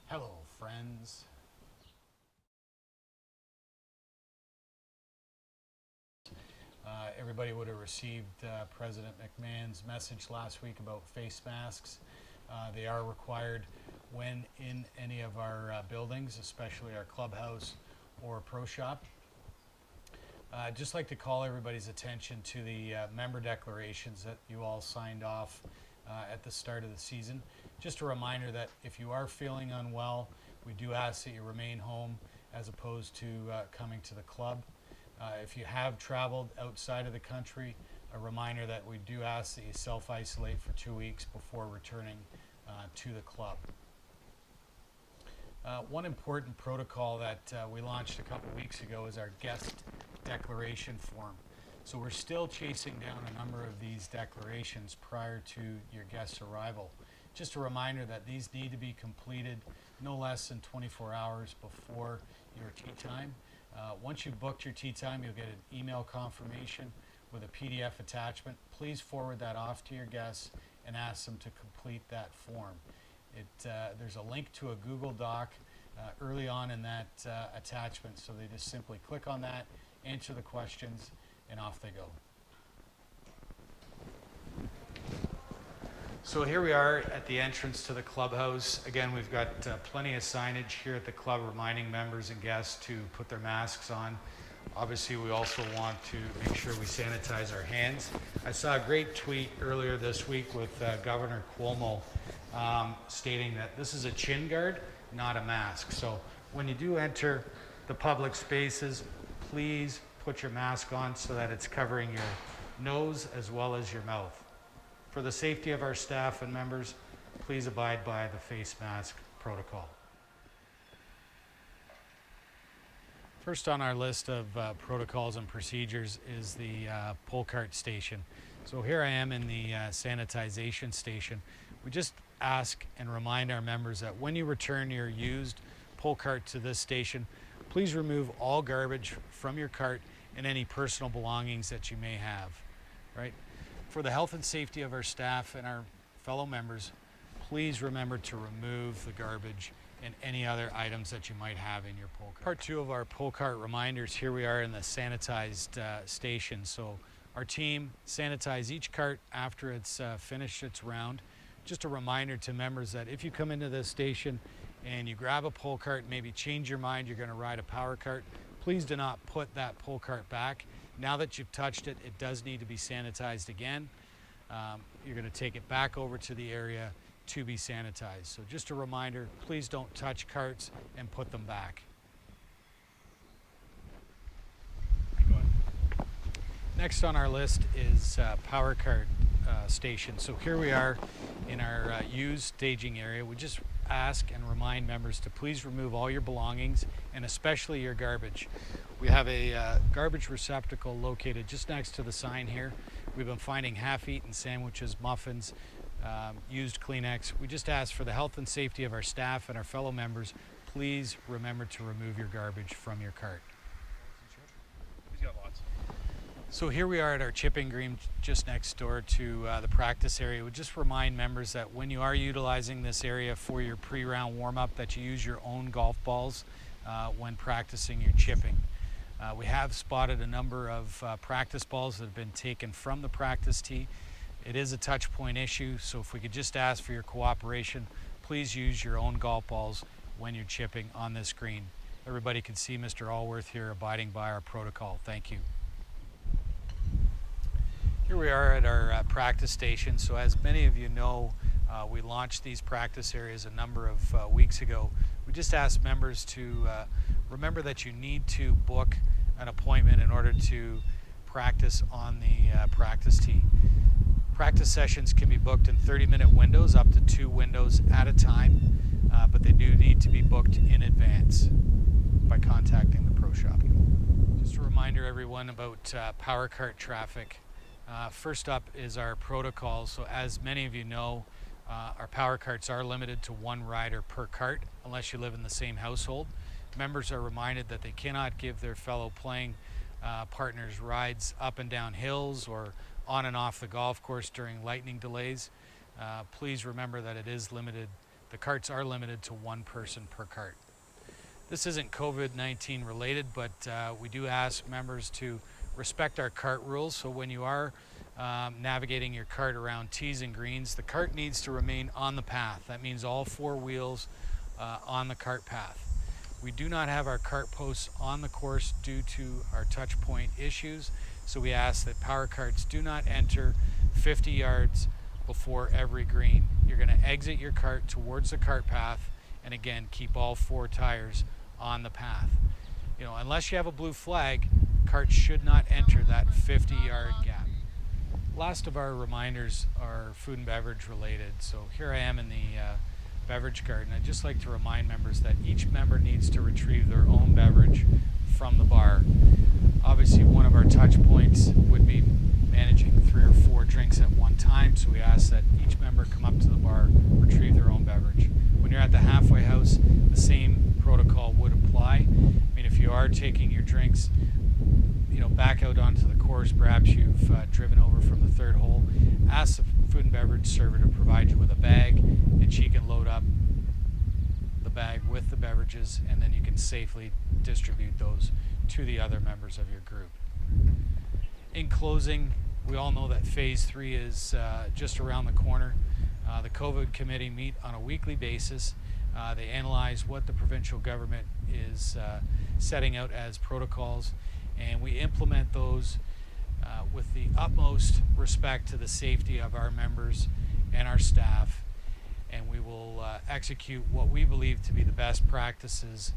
Hello, friends. Everybody would have received President McMahon's message last week about face masks. They are required when in any of our buildings, especially our clubhouse or pro shop. I'd just like to call everybody's attention to the member declarations that you all signed off at the start of the season. Just a reminder that if you are feeling unwell, we do ask that you remain home as opposed to coming to the club. If you have traveled outside of the country, a reminder that we do ask that you self-isolate for 2 weeks before returning to the club. One important protocol that we launched a couple weeks ago is our guest declaration form. So we're still chasing down a number of these declarations prior to your guest's arrival. Just a reminder that these need to be completed no less than 24 hours before your tea time. Once you've booked your tea time, you'll get an email confirmation with a PDF attachment. Please forward that off to your guests and ask them to complete that form. There's a link to a Google Doc early on in that attachment, so they just simply click on that, answer the questions, and off they go. So here we are at the entrance to the clubhouse. Again, we've got plenty of signage here at the club reminding members and guests to put their masks on. Obviously, we also want to make sure we sanitize our hands. I saw a great tweet earlier this week with Governor Cuomo stating that this is a chin guard, not a mask. So when you do enter the public spaces, please put your mask on so that it's covering your nose as well as your mouth. For the safety of our staff and members, please abide by the face mask protocol. First on our list of protocols and procedures is the pull cart station. So here I am in the sanitization station. We just ask and remind our members that when you return your used pull cart to this station, please remove all garbage from your cart and any personal belongings that you may have, right? For the health and safety of our staff and our fellow members, please remember to remove the garbage and any other items that you might have in your pull cart. Part 2 of our pull cart reminders, here we are in the sanitized station. So our team sanitize each cart after it's finished its round. Just a reminder to members that if you come into this station and you grab a pull cart, maybe change your mind, you're going to ride a power cart, please do not put that pull cart back. Now that you've touched it, it does need to be sanitized again. You're going to take it back over to the area to be sanitized. So just a reminder, please don't touch carts and put them back. Next on our list is power cart station. So here we are in our used staging area. We just ask and remind members to please remove all your belongings and especially your garbage. We have a garbage receptacle located just next to the sign here. We've been finding half-eaten sandwiches, muffins, used Kleenex. We just ask for the health and safety of our staff and our fellow members, please remember to remove your garbage from your cart. He's got lots. So here we are at our chipping green just next door to the practice area. We just remind members that when you are utilizing this area for your pre-round warm-up, that you use your own golf balls when practicing your chipping. We have spotted a number of practice balls that have been taken from the practice tee. It is a touch point issue, so if we could just ask for your cooperation, please use your own golf balls when you're chipping on this green. Everybody can see Mr. Allworth here abiding by our protocol. Thank you. Here we are at our practice station. So as many of you know, we launched these practice areas a number of weeks ago. We just asked members to remember that you need to book an appointment in order to practice on the practice tee. Practice sessions can be booked in 30-minute windows, up to 2 windows at a time, but they do need to be booked in advance by contacting the pro shop. Just a reminder everyone about power cart traffic. First up is our protocol. So as many of you know, our power carts are limited to 1 rider per cart unless you live in the same household. Members are reminded that they cannot give their fellow playing partners rides up and down hills or on and off the golf course during lightning delays. Please remember that it is limited the carts are limited to one person per cart. This isn't COVID-19 related, but we do ask members to respect our cart rules. So when you are navigating your cart around tees and greens, the cart needs to remain on the path. That means all four wheels on the cart path. We do not have our cart posts on the course due to our touch point issues, so we ask that power carts do not enter 50 yards before every green. You're going to exit your cart towards the cart path, and again, keep all four tires on the path. You know, unless you have a blue flag, carts should not enter that 50-yard gap. Last of our reminders are food and beverage related. So here I am in the beverage garden. I'd just like to remind members that each member needs to retrieve their own beverage from the bar. Obviously, one of our touch points would be managing 3 or 4 drinks at one time, so we ask that each member come up to the bar, retrieve their own beverage. When you're at the halfway house, the same protocol would apply. I mean, if you are taking your drinks, you know, back out onto the course, perhaps you've driven over from the third hole, ask the food and beverage server to provide you with a bag, and she can load up the bag with the beverages, and then you can safely distribute those to the other members of your group. In closing, we all know that phase 3 is just around the corner. The COVID committee meet on a weekly basis. They analyze what the provincial government is setting out as protocols, and we implement those with the utmost respect to the safety of our members and our staff, and we will execute what we believe to be the best practices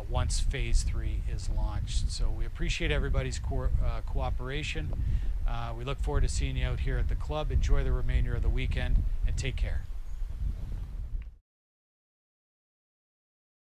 once phase 3 is launched. So we appreciate everybody's cooperation. We look forward to seeing you out here at the club. Enjoy the remainder of the weekend and take care.